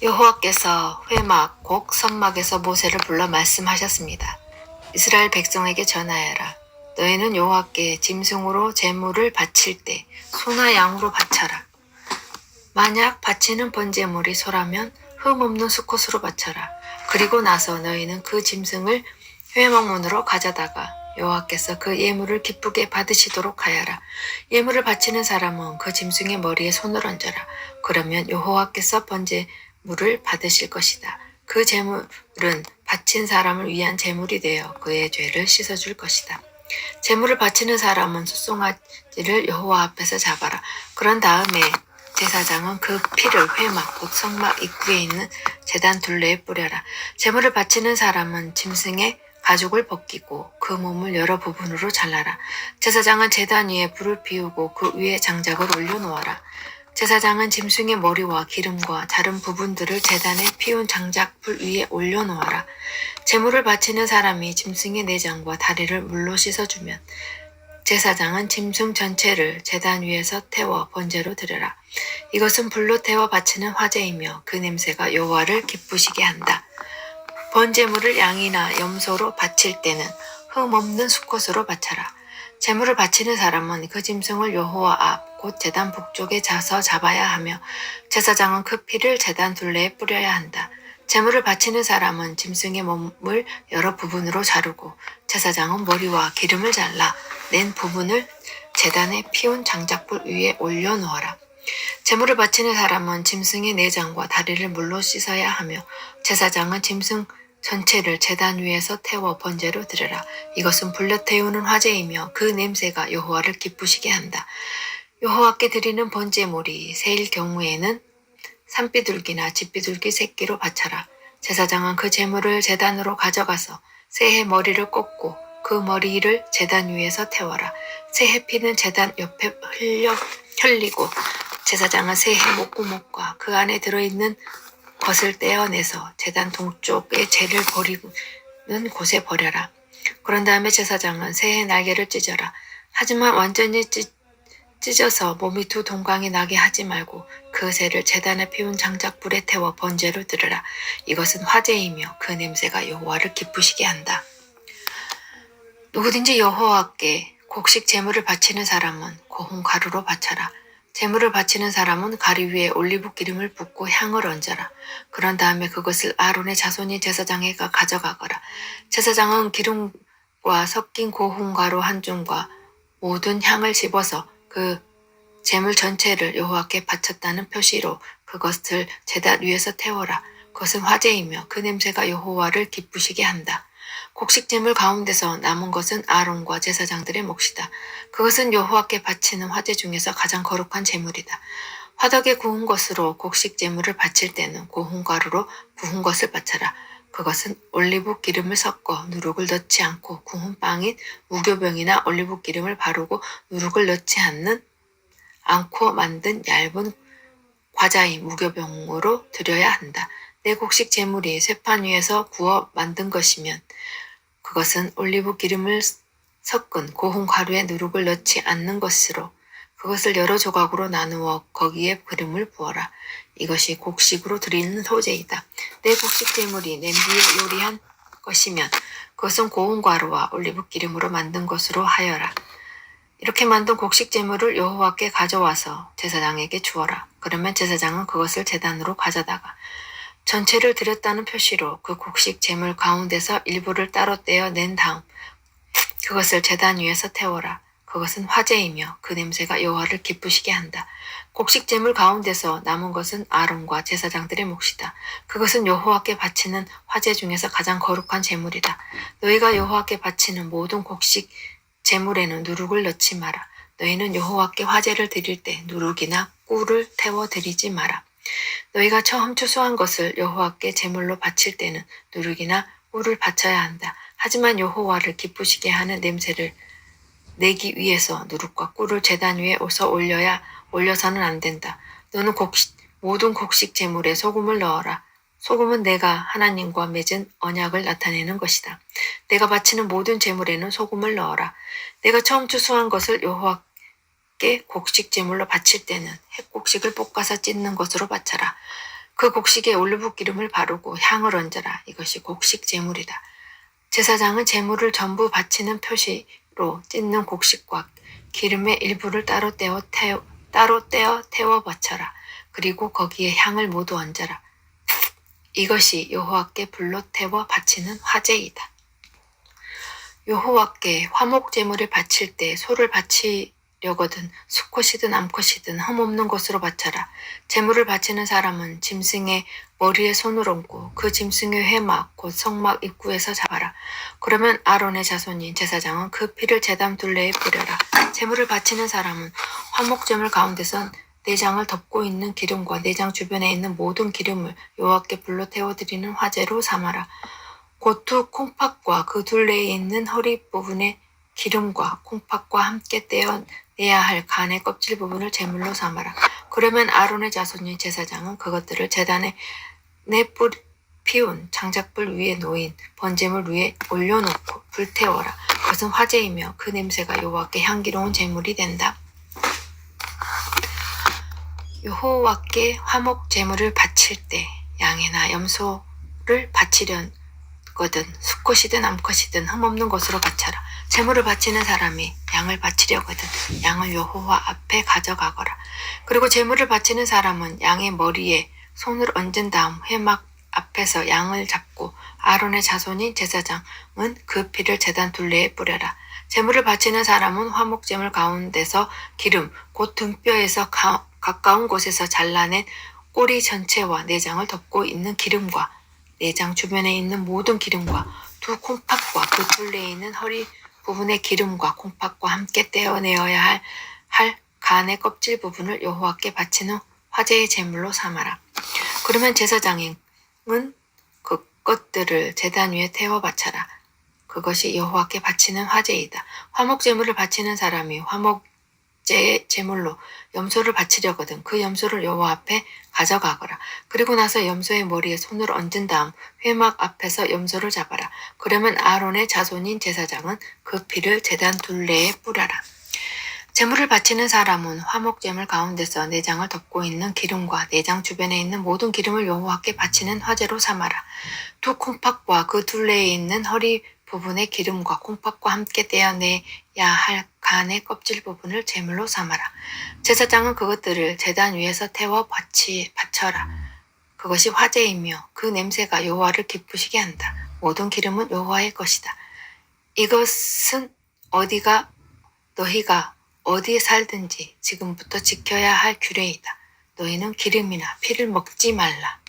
여호와께서 회막 곡 선막에서 모세를 불러 말씀하셨습니다. 이스라엘 백성에게 전하여라. 너희는 여호와께 짐승으로 제물을 바칠 때 소나 양으로 바쳐라. 만약 바치는 번제물이 소라면 흠없는 수컷으로 바쳐라. 그리고 나서 너희는 그 짐승을 회막문으로 가져다가 여호와께서 그 예물을 기쁘게 받으시도록 하여라. 예물을 바치는 사람은 그 짐승의 머리에 손을 얹어라. 그러면 여호와께서 번제물을 받으실 것이다. 그 제물은 바친 사람을 위한 제물이 되어 그의 죄를 씻어줄 것이다. 제물을 바치는 사람은 숫송아지를 여호와 앞에서 잡아라. 그런 다음에 제사장은 그 피를 회막 곧 성막 입구에 있는 제단 둘레에 뿌려라. 제물을 바치는 사람은 짐승의 가죽을 벗기고 그 몸을 여러 부분으로 잘라라. 제사장은 제단 위에 불을 피우고 그 위에 장작을 올려놓아라. 제사장은 짐승의 머리와 기름과 자른 부분들을 제단에 피운 장작불 위에 올려놓아라. 제물을 바치는 사람이 짐승의 내장과 다리를 물로 씻어주면 제사장은 짐승 전체를 제단 위에서 태워 번제로 드려라. 이것은 불로 태워 바치는 화제이며 그 냄새가 여호와를 기쁘시게 한다. 번제물을 양이나 염소로 바칠 때는 흠없는 수컷으로 바쳐라. 제물을 바치는 사람은 그 짐승을 여호와 앞 곧 제단 북쪽에 자서 잡아야 하며 제사장은 그 피를 제단 둘레에 뿌려야 한다. 제물을 바치는 사람은 짐승의 몸을 여러 부분으로 자르고 제사장은 머리와 기름을 잘라 낸 부분을 제단에 피운 장작불 위에 올려놓아라. 제물을 바치는 사람은 짐승의 내장과 다리를 물로 씻어야 하며 제사장은 짐승 전체를 제단 위에서 태워 번제로 드려라. 이것은 불려 태우는 화제이며 그 냄새가 여호와를 기쁘시게 한다. 여호와께 드리는 번제물이 새일 경우에는 산비둘기나 집비둘기 새끼로 바쳐라. 제사장은 그 제물을 제단으로 가져가서 새의 머리를 꺾고 그 머리를 제단 위에서 태워라. 새의 피는 제단 옆에 흘리고 제사장은 새의 목구멍과 그 안에 들어있는 것을 떼어내서 제단 동쪽에 재를 버리는 곳에 버려라. 그런 다음에 제사장은 새의 날개를 찢어라. 하지만 완전히 찢어서 몸이 두 동강이 나게 하지 말고 그 새를 제단에 피운 장작불에 태워 번제로 드려라. 이것은 화제이며 그 냄새가 여호와를 기쁘시게 한다. 누구든지 여호와께 곡식 제물을 바치는 사람은 고운 가루로 바쳐라. 제물을 바치는 사람은 가루 위에 올리브 기름을 붓고 향을 얹어라. 그런 다음에 그것을 아론의 자손이 제사장에 가져가거라. 제사장은 기름과 섞인 고운 가루 한 줌과 모든 향을 집어서 그 제물 전체를 여호와께 바쳤다는 표시로 그것을 제단 위에서 태워라. 그것은 화제이며 그 냄새가 여호와를 기쁘시게 한다. 곡식 제물 가운데서 남은 것은 아론과 제사장들의 몫이다. 그것은 여호와께 바치는 화제 중에서 가장 거룩한 제물이다. 화덕에 구운 것으로 곡식 제물을 바칠 때는 고운 가루로 구운 것을 바쳐라. 그것은 올리브 기름을 섞어 누룩을 넣지 않고 구운 빵인 무교병이나 올리브 기름을 바르고 누룩을 넣지 않고 만든 얇은 과자인 무교병으로 드려야 한다. 내 곡식 제물이 쇠판 위에서 구워 만든 것이면 그것은 올리브 기름을 섞은 고운 가루에 누룩을 넣지 않는 것으로 그것을 여러 조각으로 나누어 거기에 기름을 부어라. 이것이 곡식으로 드리는 소제이다. 내 곡식 제물이 냄비에 요리한 것이면 그것은 고운 가루와 올리브 기름으로 만든 것으로 하여라. 이렇게 만든 곡식 제물을 여호와께 가져와서 제사장에게 주어라. 그러면 제사장은 그것을 제단으로 가져다가 전체를 드렸다는 표시로 그 곡식 제물 가운데서 일부를 따로 떼어 낸 다음 그것을 제단 위에서 태워라. 그것은 화제이며 그 냄새가 여호와를 기쁘시게 한다. 곡식 제물 가운데서 남은 것은 아론과 제사장들의 몫이다. 그것은 여호와께 바치는 화제 중에서 가장 거룩한 제물이다. 너희가 여호와께 바치는 모든 곡식 제물에는 누룩을 넣지 마라. 너희는 여호와께 화제를 드릴 때 누룩이나 꿀을 태워 드리지 마라. 너희가 처음 추수한 것을 여호와께 제물로 바칠 때는 누룩이나 꿀을 바쳐야 한다. 하지만 여호와를 기쁘시게 하는 냄새를 내기 위해서 누룩과 꿀을 제단 위에 올려서는 안 된다. 너는 모든 곡식 제물에 소금을 넣어라. 소금은 내가 하나님과 맺은 언약을 나타내는 것이다. 내가 바치는 모든 제물에는 소금을 넣어라. 내가 처음 추수한 것을 여호와께 곡식 제물로 바칠 때는 햇곡식을 볶아서 찢는 것으로 바쳐라. 그 곡식에 올리브 기름을 바르고 향을 얹어라. 이것이 곡식 제물이다. 제사장은 제물을 전부 바치는 표시로 찢는 곡식과 기름의 일부를 따로 떼어 태워 바쳐라. 그리고 거기에 향을 모두 얹어라. 이것이 여호와께 불로 태워 바치는 화제이다. 여호와께 화목 제물을 바칠 때 소를 바치려거든 수컷이든 암컷이든 흠없는 것으로 바쳐라. 제물을 바치는 사람은 짐승의 머리에 손을 얹고 그 짐승의 회막 곧 성막 입구에서 잡아라. 그러면 아론의 자손인 제사장은 그 피를 제단 둘레에 뿌려라. 제물을 바치는 사람은 화목 제물 가운데서 내장을 덮고 있는 기름과 내장 주변에 있는 모든 기름을 여호와께 불로 태워드리는 화제로 삼아라. 곧 두 콩팥과 그 둘레에 있는 허리 부분의 기름과 콩팥과 함께 떼어내야 할 간의 껍질 부분을 제물로 삼아라. 그러면 아론의 자손인 제사장은 그것들을 제단에 피운 장작불 위에 놓인 번제물 위에 올려놓고 불태워라. 그것은 화제이며 그 냄새가 여호와께 향기로운 제물이 된다. 여호와께 화목 제물을 바칠 때 양이나 염소를 바치려거든 수컷이든 암컷이든 흠없는 것으로 바쳐라. 제물을 바치는 사람이 양을 바치려거든 양을 여호와 앞에 가져가거라. 그리고 제물을 바치는 사람은 양의 머리에 손을 얹은 다음 회막 앞에서 양을 잡고 아론의 자손인 제사장은 그 피를 제단 둘레에 뿌려라. 제물을 바치는 사람은 화목제물 가운데서 기름 곧 등뼈에서 가까운 곳에서 잘라낸 꼬리 전체와 내장을 덮고 있는 기름과 내장 주변에 있는 모든 기름과 두 콩팥과 그 둘레에 있는 허리 부분의 기름과 콩팥과 함께 떼어내어야 할 간의 껍질 부분을 여호와께 바치는 화제의 제물로 삼아라. 그러면 제사장은 그것들을 제단 위에 태워 바쳐라. 그것이 여호와께 바치는 화제이다. 화목제물을 바치는 사람이 화목제물로 염소를 바치려거든 그 염소를 여호와 앞에 가져가거라. 그리고 나서 염소의 머리에 손을 얹은 다음 회막 앞에서 염소를 잡아라. 그러면 아론의 자손인 제사장은 그 피를 제단 둘레에 뿌려라. 제물을 바치는 사람은 화목제물 가운데서 내장을 덮고 있는 기름과 내장 주변에 있는 모든 기름을 여호와께 바치는 화제로 삼아라. 두 콩팥과 그 둘레에 있는 허리 부분의 기름과 콩팥과 함께 떼어내야 할 간의 껍질 부분을 제물로 삼아라. 제사장은 그것들을 제단 위에서 태워 바쳐라. 그것이 화제이며 그 냄새가 여호와를 기쁘시게 한다. 모든 기름은 여호와의 것이다. 이것은 너희가 어디에 살든지 지금부터 지켜야 할 규례이다. 너희는 기름이나 피를 먹지 말라.